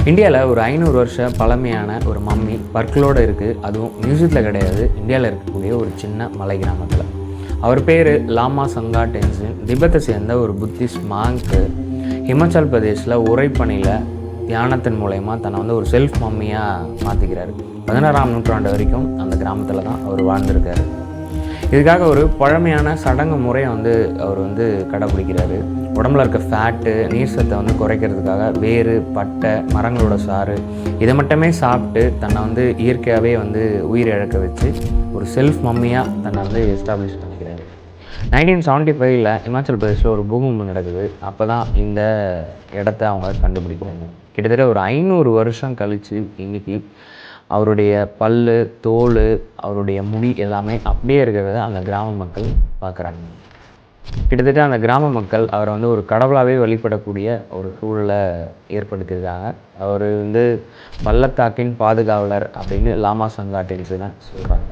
இந்தியாவில் ஒரு 500 வருஷ பழமையான ஒரு மம்மி பற்களோடு இருக்குது. அதுவும் மியூசியத்தில் கிடையாது, இந்தியாவில் இருக்கக்கூடிய ஒரு சின்ன மலை கிராமத்தில். அவர் பேர் லாமா சங்கா டென்சின். திபெத்தை சேர்ந்த ஒரு புத்திஸ்ட் மாங்க்கு ஹிமாச்சல் பிரதேஷில் உரைப்பணியில் தியானத்தின் மூலயமா தன்னை ஒரு செல்ஃப் மம்மியாக மாற்றிக்கிறாரு. 16ஆம் நூற்றாண்டு வரைக்கும் அந்த கிராமத்தில் தான் அவர் வாழ்ந்திருக்காரு. இதுக்காக ஒரு பழமையான சடங்கு முறையை அவர் கடைப்பிடிக்கிறாரு. உடம்புல இருக்க ஃபேட்டு நீர் சத்தை குறைக்கிறதுக்காக வேறு பட்டை மரங்களோட சாறு இதை மட்டுமே சாப்பிட்டு தன்னை இயற்கையாகவே உயிர் இழக்க வச்சு ஒரு செல்ஃப் மம்மியாக தன்னை எஸ்டாப்ளிஷ் பண்ணிக்கிறாரு. 1975 ஹிமாச்சல் பிரதேஷில் ஒரு பூகம்பம் நடக்குது. அப்போ தான் இந்த இடத்த அவங்க கண்டுபிடிக்கிறாங்க. கிட்டத்தட்ட ஒரு 500 வருஷம் கழித்து இன்றைக்கி அவருடைய பல், தோல், அவருடைய முடி எல்லாமே அப்படியே இருக்கிறத அந்த கிராம மக்கள் பார்க்குறாங்க. கிட்டத்தட்ட அந்த கிராம மக்கள் அவரை ஒரு கடவுளாகவே வழிபடக்கூடிய ஒரு சூழலை ஏற்படுத்தியிருக்காங்க. அவர் பள்ளத்தாக்கின் பாதுகாவலர் அப்படின்னு லாமா சங்கா டென்சினை சொல்கிறாங்க.